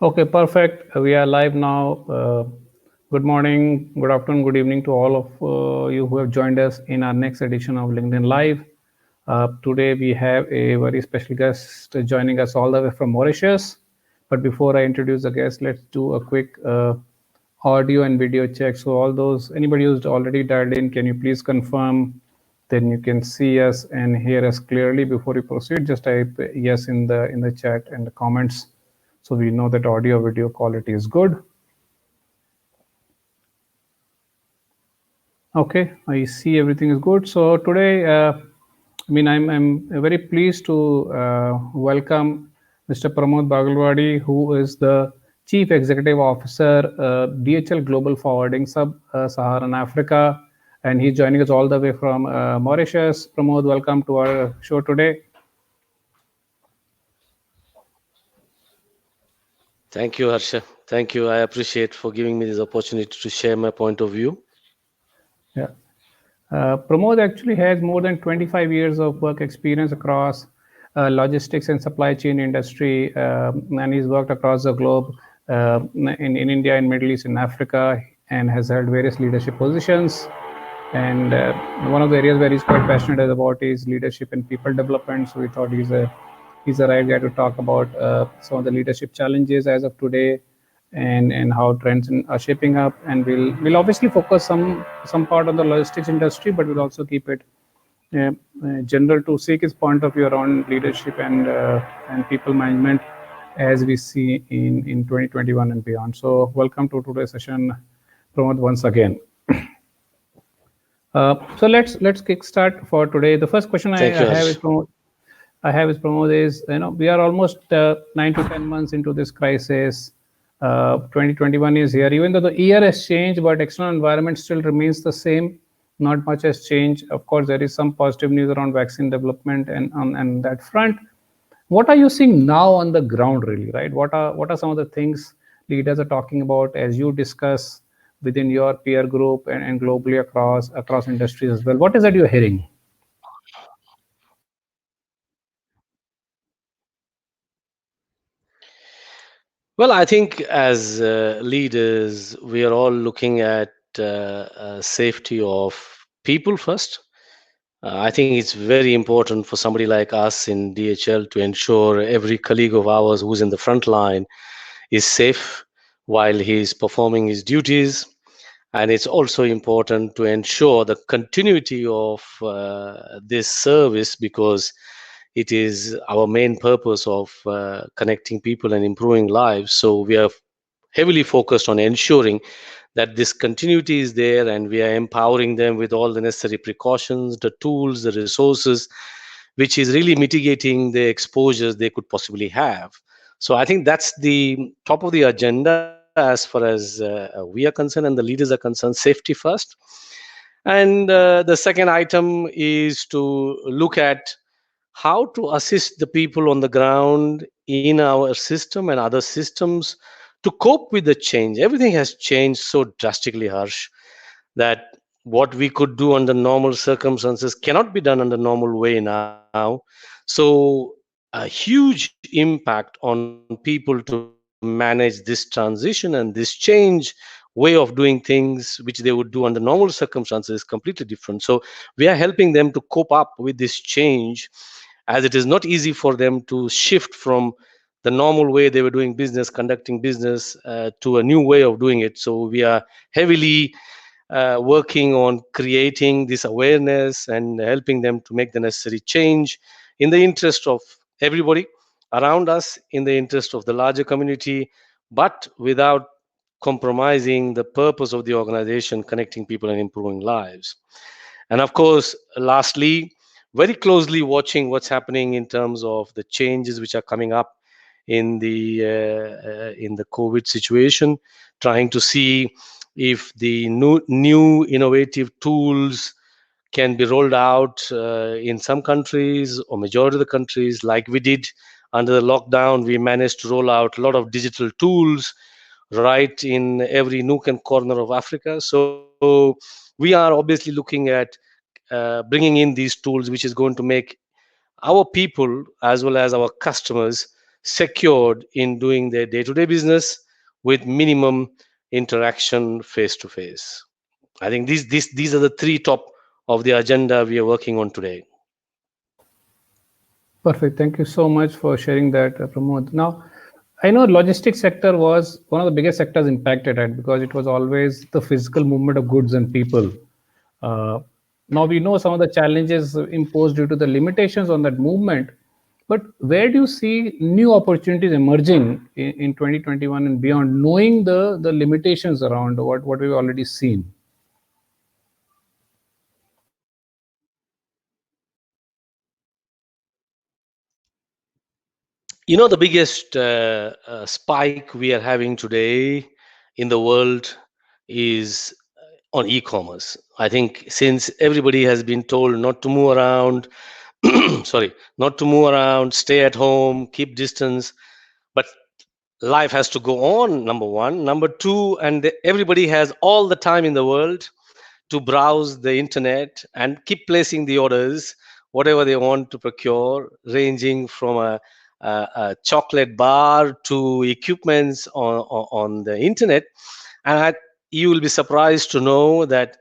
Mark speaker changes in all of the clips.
Speaker 1: Okay, perfect. We are live now. Good morning, good afternoon, good evening to all of you who have joined us in our next edition of LinkedIn Live. Today we have a very special guest joining us all the way from Mauritius. But before I introduce the guest, let's do a quick audio and video check. So all those anybody who's already dialed in, can you please confirm? Then you can see us and hear us clearly. Before you proceed, just type yes in the chat and the comments, so we know that audio video quality is good. Okay, I see everything is good. So today, I'm very pleased to welcome Mr. Pramod Bagalwadi, who is the Chief Executive Officer, DHL Global Forwarding Sub-Saharan Africa, and he's joining us all the way from Mauritius. Pramod, welcome to our show today.
Speaker 2: Thank you, Harsha. Thank you. I appreciate for giving me this opportunity to share my point of view.
Speaker 1: Yeah. Pramod actually has more than 25 years of work experience across logistics and supply chain industry, and he's worked across the globe in India, in Middle East, and Africa, and has held various leadership positions. And one of the areas where he's quite passionate about is leadership and people development. So we thought he's the right guy to talk about some of the leadership challenges as of today, and how trends are shaping up. And we'll obviously focus some part on the logistics industry, but we'll also keep it general to seek his point of view around leadership and people management as we see in 2021 and beyond. So welcome to today's session, Pramod, once again. So let's kickstart for today. The first question I
Speaker 2: Thank you,
Speaker 1: have is
Speaker 2: Harsh.
Speaker 1: Pramod. I have is Pramod is, we are almost 9 to 10 months into this crisis. 2021 is here. Even though the year has changed, but external environment still remains the same. Not much has changed. Of course, there is some positive news around vaccine development and on that front. What are you seeing now on the ground, really? Right? What are some of the things leaders are talking about as you discuss within your peer group and globally across industries as well? What is that you're hearing?
Speaker 2: Well, I think as leaders, we are all looking at safety of people first. I think it's very important for somebody like us in DHL to ensure every colleague of ours who's in the front line is safe while he's performing his duties. And it's also important to ensure the continuity of this service, because it is our main purpose of connecting people and improving lives. So we are heavily focused on ensuring that this continuity is there, and we are empowering them with all the necessary precautions, the tools, the resources, which is really mitigating the exposures they could possibly have. So I think that's the top of the agenda as far as we are concerned and the leaders are concerned: safety first. And the second item is to look at how to assist the people on the ground in our system and other systems to cope with the change. Everything has changed so drastically, Harsh, that what we could do under normal circumstances cannot be done under normal way now. So a huge impact on people to manage this transition and this change way of doing things, which they would do under normal circumstances, is completely different. So we are helping them to cope up with this change, as it is not easy for them to shift from the normal way they were doing business, conducting business, to a new way of doing it. So we are heavily working on creating this awareness and helping them to make the necessary change in the interest of everybody around us, in the interest of the larger community, but without compromising the purpose of the organization, connecting people and improving lives. And of course, lastly, very closely watching what's happening in terms of the changes which are coming up in the COVID situation, trying to see if the new innovative tools can be rolled out in some countries or majority of the countries. Like we did under the lockdown, we managed to roll out a lot of digital tools right in every nook and corner of Africa. So we are obviously looking at bringing in these tools, which is going to make our people as well as our customers secured in doing their day-to-day business with minimum interaction face to face. I think these are the three top of the agenda we are working on today.
Speaker 1: Perfect. Thank you so much for sharing that, Pramod. Now, I know logistics sector was one of the biggest sectors impacted, right? Because it was always the physical movement of goods and people. Uh, Now we know some of the challenges imposed due to the limitations on that movement. But where do you see new opportunities emerging in 2021 and beyond, knowing the limitations around what we've already seen?
Speaker 2: The biggest spike we are having today in the world is on e-commerce. I think since everybody has been told not to move around, sorry, not to move around, stay at home, keep distance, but life has to go on, number one. Number two, and everybody has all the time in the world to browse the internet and keep placing the orders, whatever they want to procure, ranging from a chocolate bar to equipments on the internet. And you will be surprised to know that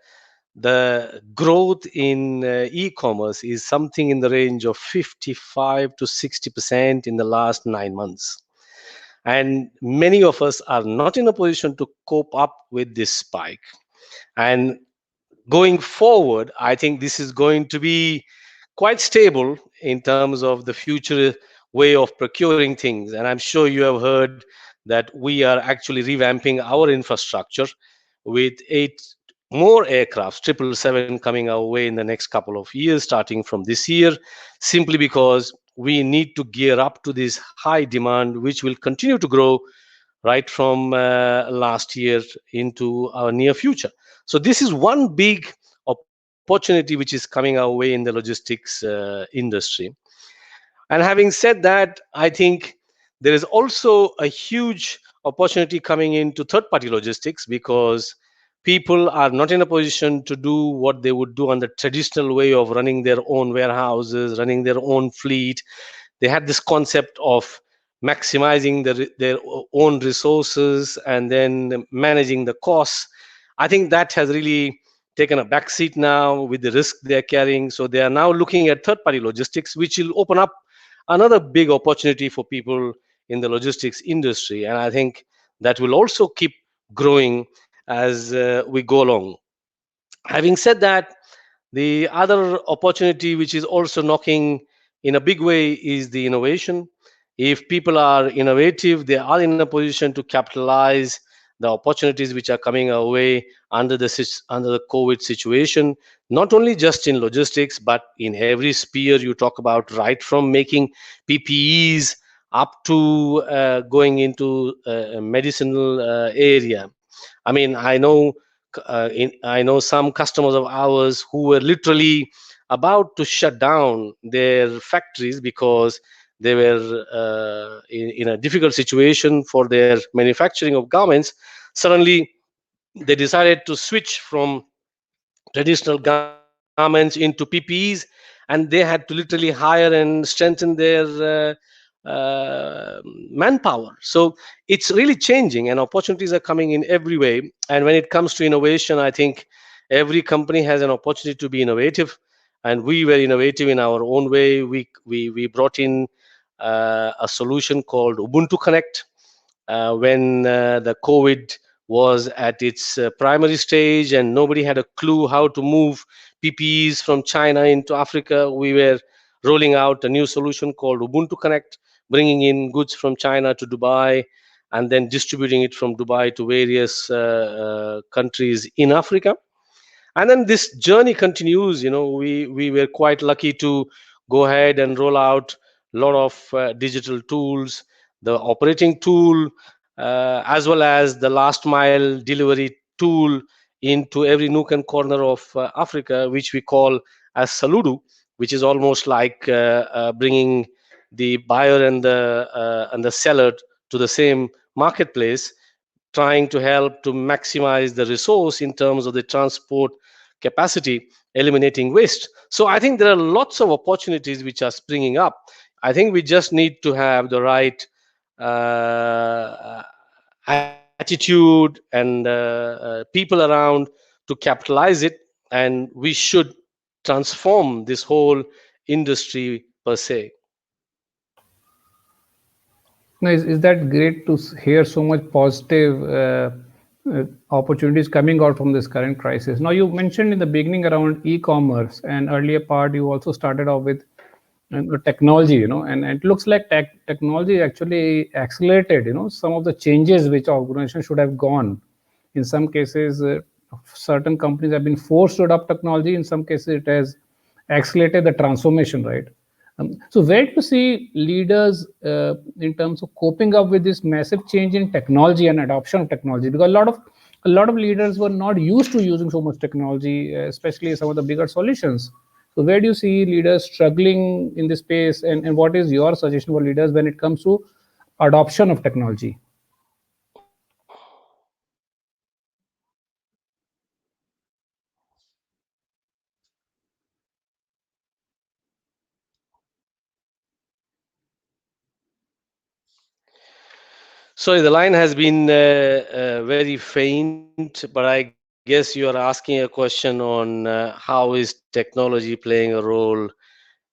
Speaker 2: the growth in e-commerce is something in the range of 55 to 60% in the last 9 months. And many of us are not in a position to cope up with this spike. And going forward, I think this is going to be quite stable in terms of the future way of procuring things. And I'm sure you have heard that we are actually revamping our infrastructure with 8 more aircrafts, 777 coming our way in the next couple of years, starting from this year, simply because we need to gear up to this high demand, which will continue to grow right from last year into our near future. So this is one big opportunity which is coming our way in the logistics industry. And having said that, I think there is also a huge opportunity coming into third party logistics, because people are not in a position to do what they would do on the traditional way of running their own warehouses, running their own fleet. They had this concept of maximizing their own resources and then managing the costs. I think that has really taken a backseat now with the risk they are carrying. So they are now looking at third party logistics, which will open up another big opportunity for people in the logistics industry. And I think that will also keep growing as we go along. Having said that, the other opportunity which is also knocking in a big way is the innovation. If people are innovative, they are in a position to capitalize the opportunities which are coming our way under the COVID situation, not only just in logistics, but in every sphere you talk about, right from making PPEs up to going into medicinal area. I mean, I know some customers of ours who were literally about to shut down their factories because they were in a difficult situation for their manufacturing of garments. Suddenly, they decided to switch from traditional garments into PPEs, and they had to literally hire and strengthen their manpower. So it's really changing, and opportunities are coming in every way. And when it comes to innovation, I think every company has an opportunity to be innovative, and we were innovative in our own way. We brought in a solution called Ubuntu Connect when the COVID was at its primary stage and nobody had a clue how to move PPEs from China into Africa. We were rolling out a new solution called Ubuntu Connect, bringing in goods from China to Dubai and then distributing it from Dubai to various countries in Africa. And then this journey continues. We were quite lucky to go ahead and roll out a lot of digital tools, the operating tool, as well as the last mile delivery tool into every nook and corner of Africa, which we call as Saludu, which is almost like bringing the buyer and the seller to the same marketplace, trying to help to maximize the resource in terms of the transport capacity, eliminating waste. So I think there are lots of opportunities which are springing up. I think we just need to have the right attitude and people around to capitalize it, and we should transform this whole industry per se.
Speaker 1: No, is that great to hear so much positive opportunities coming out from this current crisis? Now, you mentioned in the beginning around e-commerce, and earlier part you also started off with technology, and it looks like technology actually accelerated, some of the changes which organizations should have gone. In some cases, certain companies have been forced to adopt technology. In some cases, it has accelerated the transformation, right? So where do you see leaders in terms of coping up with this massive change in technology and adoption of technology? Because a lot of leaders were not used to using so much technology, especially some of the bigger solutions. So where do you see leaders struggling in this space, and what is your suggestion for leaders when it comes to adoption of technology?
Speaker 2: Sorry, the line has been very faint, but I guess you are asking a question on how is technology playing a role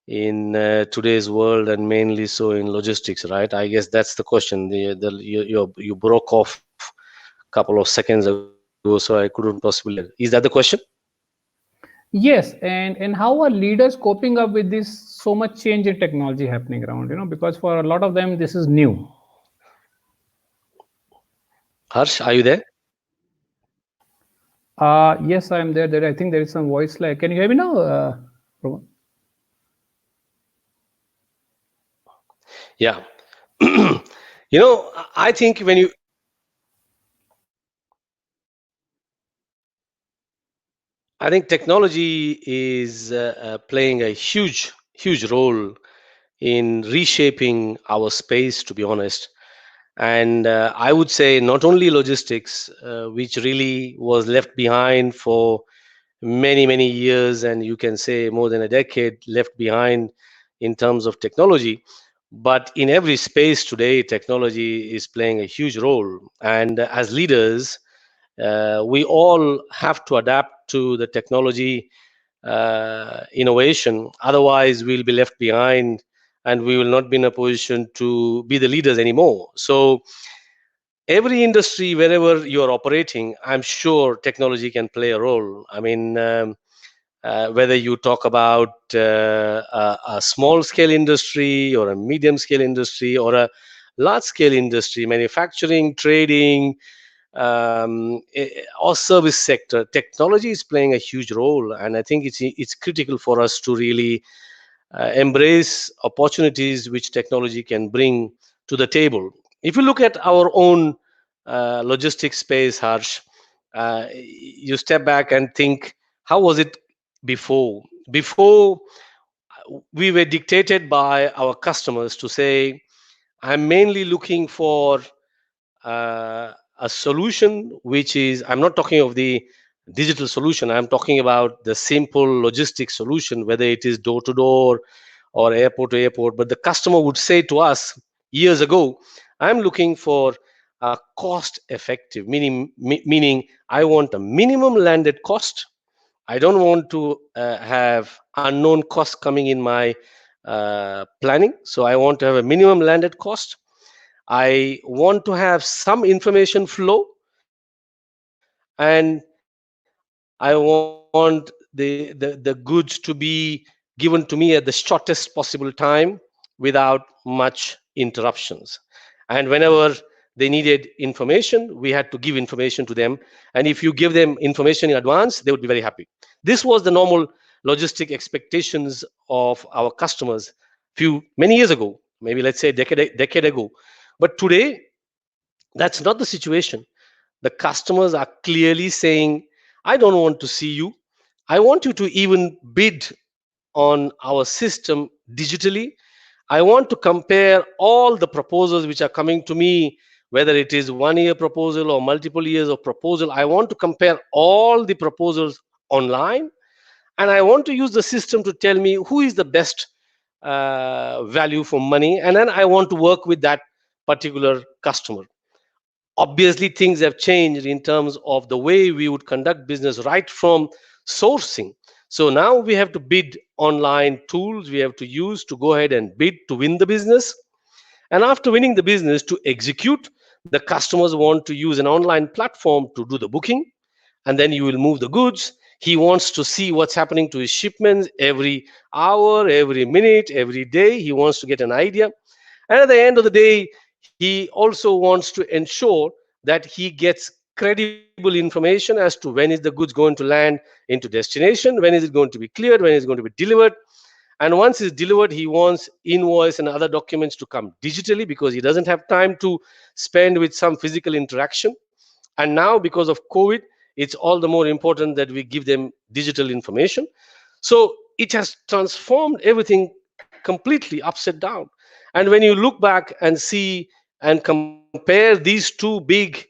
Speaker 2: in today's world, and mainly so in logistics, right? I guess that's the question. You broke off a couple of seconds ago, so I couldn't possibly hear. Is that the question?
Speaker 1: Yes, and how are leaders coping up with this so much change in technology happening around? Because for a lot of them this is new.
Speaker 2: Harsh, are you there?
Speaker 1: Yes, I am there. There, I think there is some voice lag. Can you hear me now? Pramod?
Speaker 2: Yeah. I think I think technology is playing a huge role in reshaping our space, to be honest. And I would say not only logistics, which really was left behind for many years, and you can say more than a decade left behind in terms of technology. But in every space today, technology is playing a huge role. And as leaders, we all have to adapt to the technology innovation. Otherwise, we'll be left behind and we will not be in a position to be the leaders anymore. So, every industry, wherever you're operating, I'm sure technology can play a role. I mean, whether you talk about a small scale industry or a medium scale industry or a large scale industry, manufacturing, trading, or service sector, technology is playing a huge role, and I think it's critical for us to really embrace opportunities which technology can bring to the table. If you look at our own logistics space, Harsh, you step back and think, how was it before? Before, we were dictated by our customers to say, I'm mainly looking for a solution which is, I'm not talking of the digital solution, I'm talking about the simple logistics solution, whether it is door to door or airport to airport. But the customer would say to us years ago, I'm looking for a cost effective, meaning I want a minimum landed cost. I don't want to have unknown costs coming in my planning. So I want to have a minimum landed cost. I want to have some information flow, and I want the goods to be given to me at the shortest possible time without much interruptions. And whenever they needed information, we had to give information to them. And if you give them information in advance, they would be very happy. This was the normal logistic expectations of our customers many years ago, maybe let's say decade ago. But today, that's not the situation. The customers are clearly saying, I don't want to see you. I want you to even bid on our system digitally. I want to compare all the proposals which are coming to me, whether it is 1 year proposal or multiple years of proposal. I want to compare all the proposals online, and I want to use the system to tell me who is the best value for money, and then I want to work with that particular customer. Obviously, things have changed in terms of the way we would conduct business right from sourcing. So now we have to bid online tools we have to use to go ahead and bid to win the business. And after winning the business, to execute, the customers want to use an online platform to do the booking, and then you will move the goods. He wants to see what's happening to his shipments every hour, every minute, every day. He wants to get an idea. And at the end of the day, he also wants to ensure that he gets credible information as to when is the goods going to land into destination, when is it going to be cleared, when is it going to be delivered. And once it's delivered, he wants invoice and other documents to come digitally because he doesn't have time to spend with some physical interaction. And now, because of COVID, it's all the more important that we give them digital information. So it has transformed everything completely upside down. And when you look back and see and compare these two big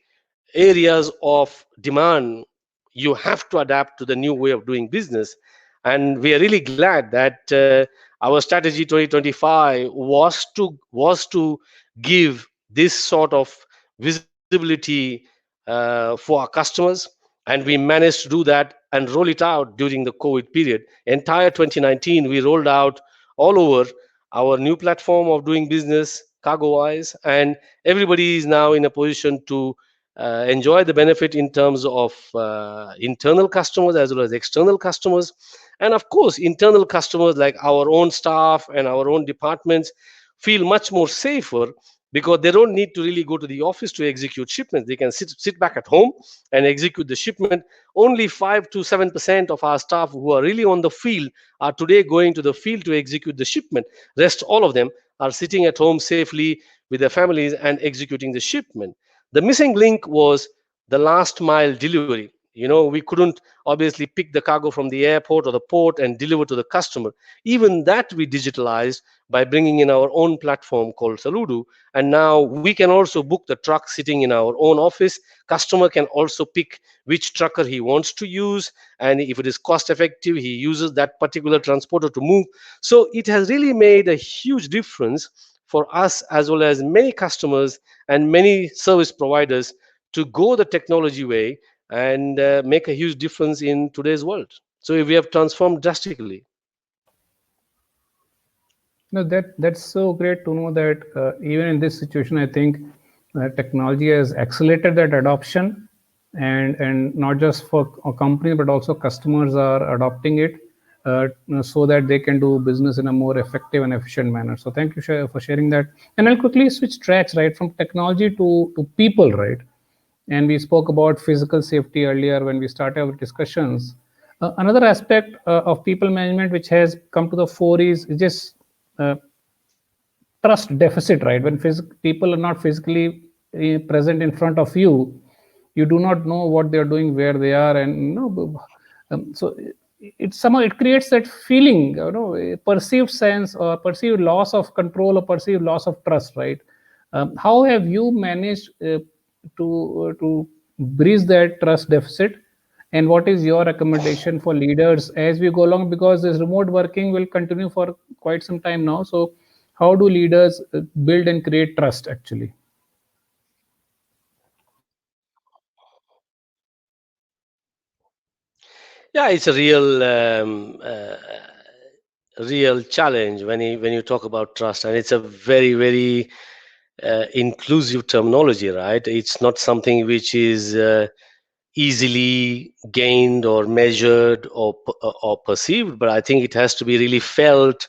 Speaker 2: areas of demand, you have to adapt to the new way of doing business. And we are really glad that our strategy 2025 was to give this sort of visibility for our customers, and we managed to do that and roll it out during the COVID period. Entire 2019 we rolled out all over our new platform of doing business cargo wise, and everybody is now in a position to enjoy the benefit in terms of internal customers as well as external customers. And of course, internal customers like our own staff and our own departments feel much more safer because they don't need to really go to the office to execute shipments. They can sit back at home and execute the shipment. Only 5 to 7% of our staff who are really on the field are today going to the field to execute the shipment. Rest all of them are sitting at home safely with their families and executing the shipment. The missing link was the last mile delivery. We couldn't obviously pick the cargo from the airport or the port and deliver to the customer. Even that we digitalized by bringing in our own platform called Saludo. And now we can also book the truck sitting in our own office. Customer can also pick which trucker he wants to use, and if it is cost effective, he uses that particular transporter to move. So it has really made a huge difference for us as well as many customers and many service providers to go the technology way and make a huge difference in today's world. So we have transformed drastically.
Speaker 1: No, that's so great to know that even in this situation, I think technology has accelerated that adoption, and not just for a company but also customers are adopting it, so that they can do business in a more effective and efficient manner. So thank you for sharing that. And I'll quickly switch tracks, right, from technology to people, right? And we spoke about physical safety earlier when we started our discussions. Another aspect of people management which has come to the fore is just uh, trust deficit, right? When people are not physically present in front of you, you do not know what they are doing, where they are, and so it somehow it creates that feeling, a perceived sense or perceived loss of control or perceived loss of trust, right? How have you managed to bridge that trust deficit, and what is your recommendation for leaders as we go along, because this remote working will continue for quite some time now? So how do leaders build and create trust actually?
Speaker 2: Yeah, it's a real challenge when you talk about trust, and it's a very inclusive terminology, right? It's not something which is easily gained or measured or perceived, but I think it has to be really felt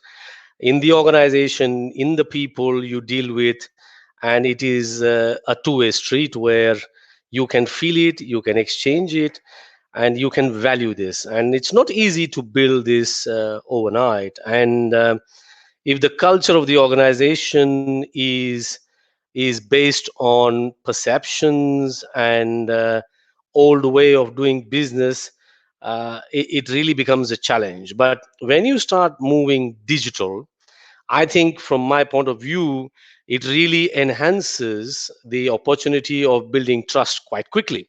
Speaker 2: in the organization, in the people you deal with, and it is a two-way street where you can feel it, you can exchange it, and you can value this. And it's not easy to build this overnight. And if the culture of the organization is based on perceptions and old way of doing business, it really becomes a challenge. But when you start moving digital, I think from my point of view, it really enhances the opportunity of building trust quite quickly.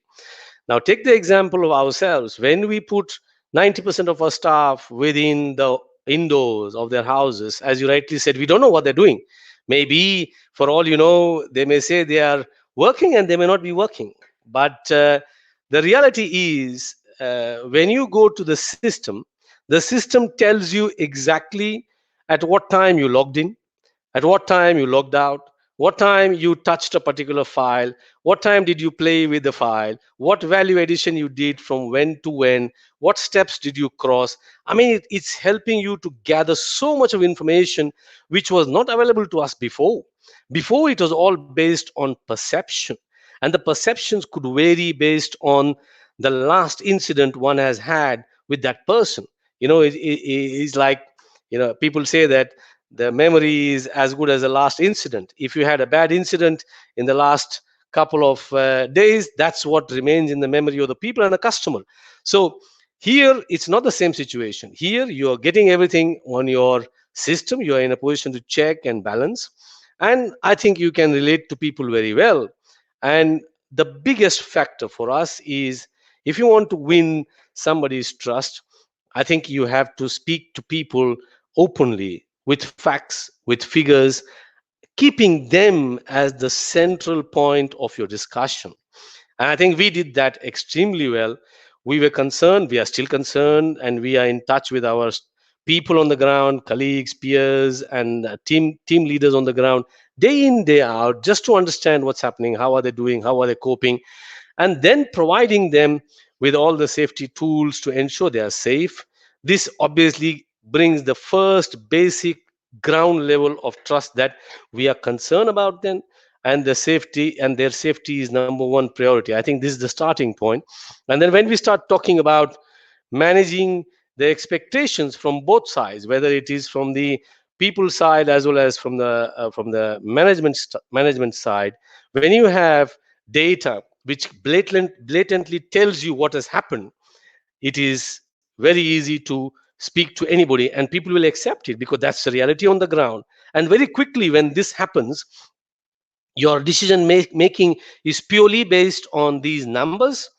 Speaker 2: Now, take the example of ourselves. When we put 90% of our staff within the indoors of their houses, as you rightly said, we don't know what they're doing. Maybe, for all you know, they may say they are working and they may not be working. But the reality is, when you go to the system tells you exactly at what time you logged in, at what time you logged out, what time you touched a particular file, what time did you play with the file, what value addition you did from when to when, what steps did you cross. I mean, it's helping you to gather so much of information which was not available to us before. Before, it was all based on perception, and the perceptions could vary based on the last incident one has had with that person. It's like, people say that the memory is as good as the last incident. If you had a bad incident in the last couple of days, that's what remains in the memory of the people and a customer. So here it's not the same situation. Here you are getting everything on your system, you are in a position to check and balance, and I think you can relate to people very well. And the biggest factor for us is, if you want to win somebody's trust, I think you have to speak to people openly, with facts, with figures, keeping them as the central point of your discussion. And I think we did that extremely well. We were concerned, we are still concerned, and we are in touch with our people on the ground, colleagues, peers, and team leaders on the ground, day in, day out, just to understand what's happening, how are they doing, how are they coping, and then providing them with all the safety tools to ensure they are safe. This obviously brings the first basic ground level of trust that we are concerned about them, and their safety is number one priority. I think this is the starting point. And then when we start talking about managing the expectations from both sides, whether it is from the people side as well as from the management side, when you have data which blatantly tells you what has happened, it is very easy to speak to anybody and people will accept it, because that's the reality on the ground. And very quickly, when this happens, your decision making is purely based on these numbers,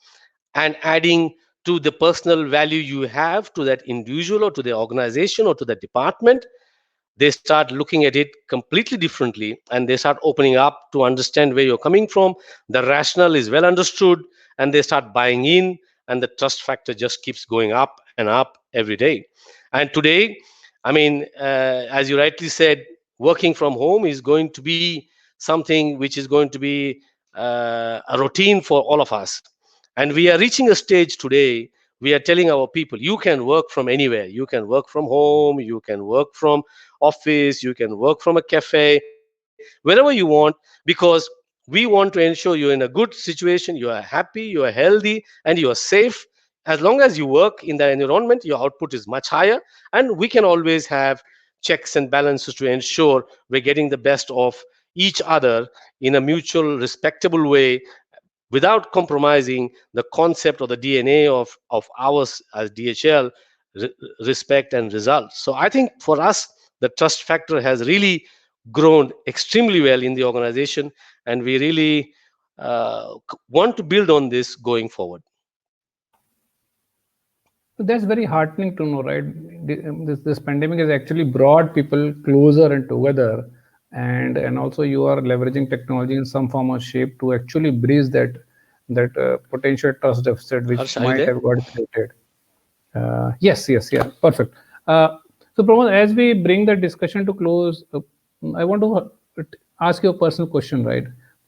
Speaker 2: and adding to the personal value you have to that individual or to the organization or to the department. They start looking at it completely differently, and they start opening up to understand where you're coming from. The rationale is well understood, and they start buying in, and the trust factor just keeps going up and up every day. And today, I mean, as you rightly said, working from home is going to be something which is going to be a routine for all of us. And we are reaching a stage today, we are telling our people, you can work from anywhere, you can work from home, you can work from office, you can work from a cafe, wherever you want, because we want to ensure you're in a good situation, you are happy, you are healthy, and you are safe. As long as you work in that environment, your output is much higher, and we can always have checks and balances to ensure we're getting the best of each other in a mutual respectable way, without compromising the concept or the DNA of ours as DHL, respect and results. So I think for us, the trust factor has really grown extremely well in the organization, and we really want to build on this going forward.
Speaker 1: So that's very heartening to know, right? This pandemic has actually brought people closer and together, and also you are leveraging technology in some form or shape to actually bridge that potential trust deficit which
Speaker 2: Harsh, are you
Speaker 1: might
Speaker 2: there?
Speaker 1: have got created. Yes, yes, yeah, perfect. So, Pramod, as we bring the discussion to close, I want to ask you a personal question, right?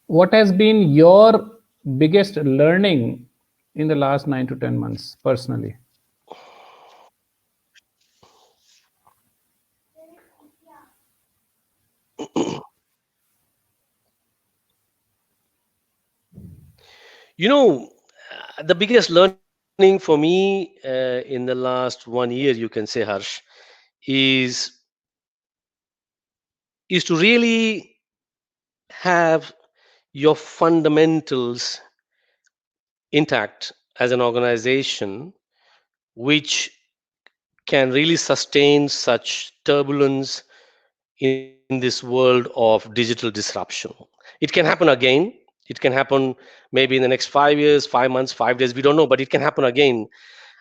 Speaker 1: What has been your biggest learning in the last 9 to 10 months, personally?
Speaker 2: You know, the biggest learning for me in the last 1 year, you can say, Harsh, is is to really have your fundamentals intact as an organization, which can really sustain such turbulence in this world of digital disruption. It can happen again. It can happen maybe in the next 5 years, 5 months, 5 days, we don't know, but it can happen again.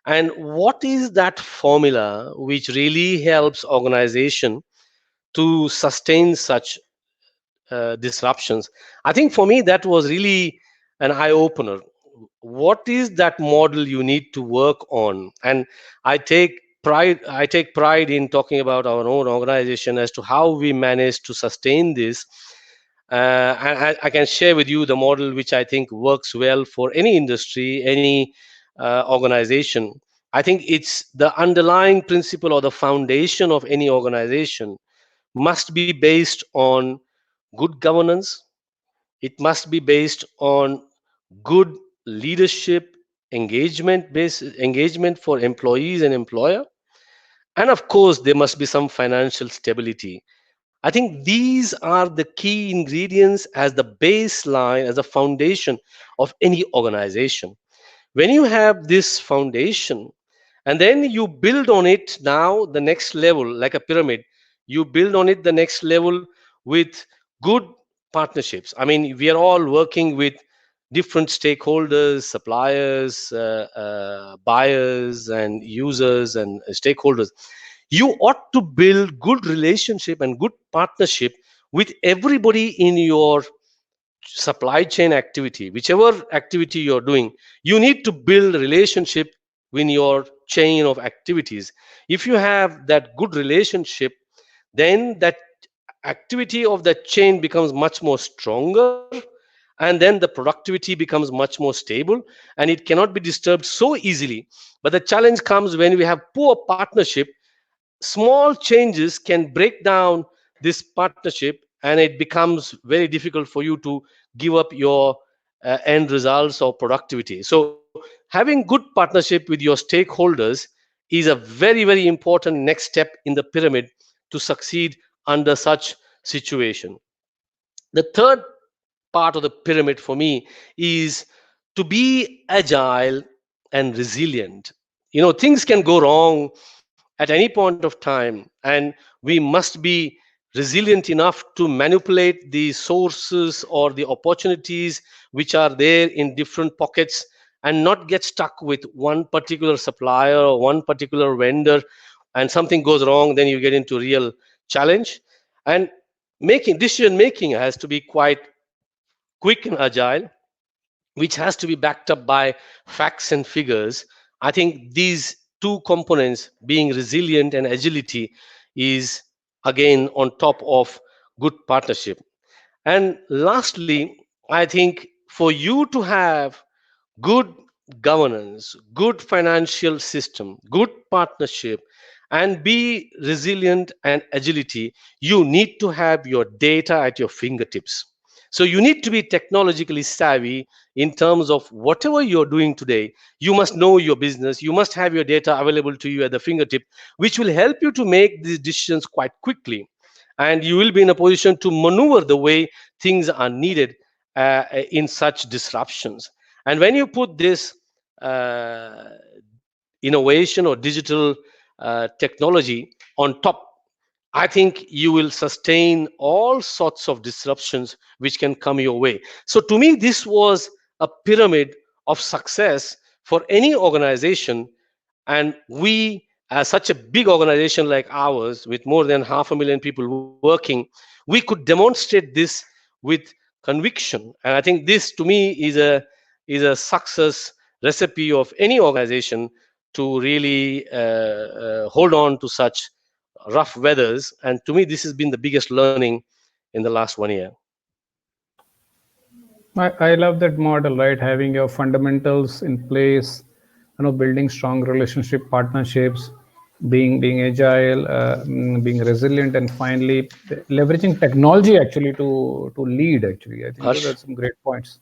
Speaker 2: And what is that formula which really helps organization to sustain such disruptions. I think for me that was really an eye opener. What is that model you need to work on? And I take pride in talking about our own organization as to how we managed to sustain this. I can share with you the model which I think works well for any industry, any organization. I think it's the underlying principle or the foundation of any organization must be based on good governance. It must be based on good leadership, engagement for employees and employer, and of course there must be some financial stability. I think these are the key ingredients as the baseline, as a foundation of any organization. When you have this foundation, and then you build on it now the next level, like a pyramid, you build on it the next level with good partnerships. I mean, we are all working with different stakeholders, suppliers, buyers and users and stakeholders. You ought to build good relationship and good partnership with everybody in your supply chain activity. Whichever activity you're doing, you need to build relationship in your chain of activities. If you have that good relationship, then that activity of that chain becomes much more stronger, and then the productivity becomes much more stable, and it cannot be disturbed so easily. But the challenge comes when we have poor partnership. Small changes can break down this partnership, and it becomes very difficult for you to give up your end results or productivity. So having good partnership with your stakeholders is a very, very important next step in the pyramid to succeed under such situation. The third part of the pyramid for me is to be agile and resilient. Things can go wrong at any point of time, and we must be resilient enough to manipulate the sources or the opportunities which are there in different pockets, and not get stuck with one particular supplier or one particular vendor, and something goes wrong, then you get into real challenge. And making decision making has to be quite quick and agile, which has to be backed up by facts and figures. I think these two components, being resilient and agility, is again on top of good partnership. And lastly, I think for you to have good governance, good financial system, good partnership, and be resilient and agility, you need to have your data at your fingertips. So you need to be technologically savvy in terms of whatever you're doing today. You must know your business. You must have your data available to you at the fingertip, which will help you to make these decisions quite quickly. And you will be in a position to maneuver the way things are needed in such disruptions. And when you put this uh, innovation or digital technology on top, I think you will sustain all sorts of disruptions which can come your way. So, to me, this was a pyramid of success for any organization. And we, as such a big organization like ours, with more than 500,000 people working, we could demonstrate this with conviction. And I think this, to me, is a success recipe of any organization to really hold on to such rough weathers. And to me, this has been the biggest learning in the last 1 year.
Speaker 1: I love that model, right? Having your fundamentals in place, building strong relationship partnerships, being agile, being resilient, and finally leveraging technology actually to lead. Actually, I think those are
Speaker 2: Harsh?
Speaker 1: some great points.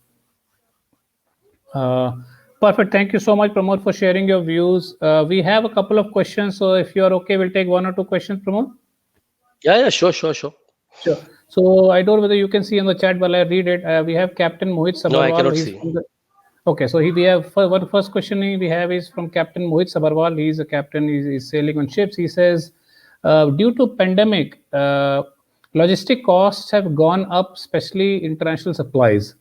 Speaker 1: Uh, Perfect. Thank you so much, Pramod, for sharing your views. We have a couple of questions, so if you are okay, we'll take one or two questions, Pramod.
Speaker 2: Yeah, yeah, sure, sure, sure.
Speaker 1: Sure. So I don't know whether you can see on the chat while I read it. We have Captain Mohit
Speaker 2: No, I
Speaker 1: Sabarwal.
Speaker 2: cannot
Speaker 1: He's
Speaker 2: see.
Speaker 1: from the. Okay, so we have one first question we have is from Captain Mohit Sabarwal. He's a captain. He's sailing on ships. He says, due to pandemic, logistic costs have gone up, especially international supplies.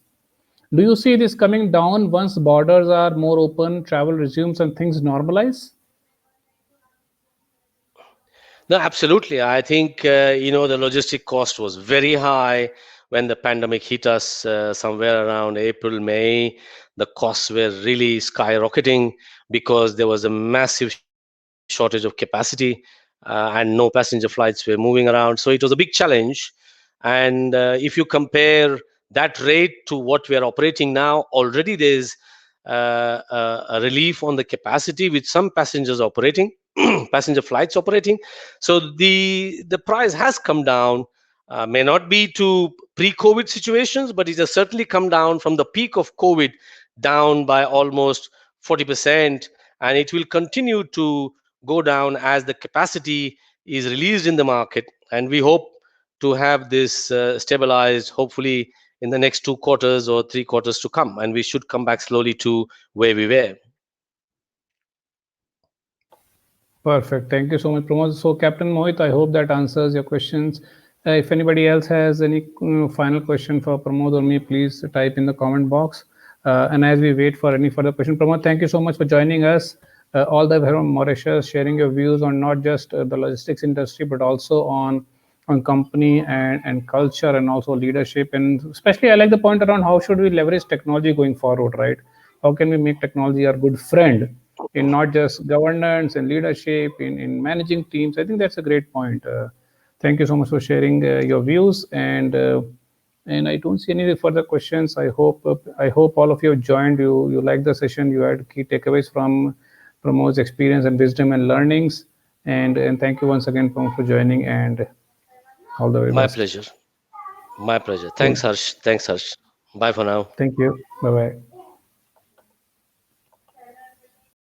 Speaker 1: Do you see this coming down once borders are more open, travel resumes, and things normalize?
Speaker 2: No, absolutely. I think the logistic cost was very high when the pandemic hit us somewhere around April, May, the costs were really skyrocketing because there was a massive shortage of capacity and no passenger flights were moving around. So it was a big challenge. And if you compare that rate to what we are operating now, already there's a relief on the capacity with some passengers operating, passenger flights operating. So the price has come down. May not be to pre-COVID situations, but it has certainly come down from the peak of COVID, down by almost 40%, and it will continue to go down as the capacity is released in the market. And we hope to have this stabilized, hopefully in the next 2 quarters or 3 quarters to come, and we should come back slowly to where we were.
Speaker 1: Perfect. Thank you so much, Pramod. So, Captain Mohit, I hope that answers your questions. If anybody else has any final question for Pramod or me, please type in the comment box. And as we wait for any further question, Pramod, thank you so much for joining us. All the way from Mauritius, sharing your views on not just the logistics industry, but also on company and culture and also leadership. And especially, I like the point around how should we leverage technology going forward, right? How can we make technology our good friend in not just governance and leadership, in managing teams? I think that's a great point. Thank you so much for sharing your views, and I don't see any further questions. I hope all of you have joined. You liked the session. You had key takeaways from Pramod's experience and wisdom and learnings. And thank you once again, Pramod, for joining, and all the very
Speaker 2: My
Speaker 1: best.
Speaker 2: pleasure. My pleasure.
Speaker 1: Cool.
Speaker 2: Thanks, Harsh. Thanks, Harsh. Bye for now.
Speaker 1: Thank you. Bye bye.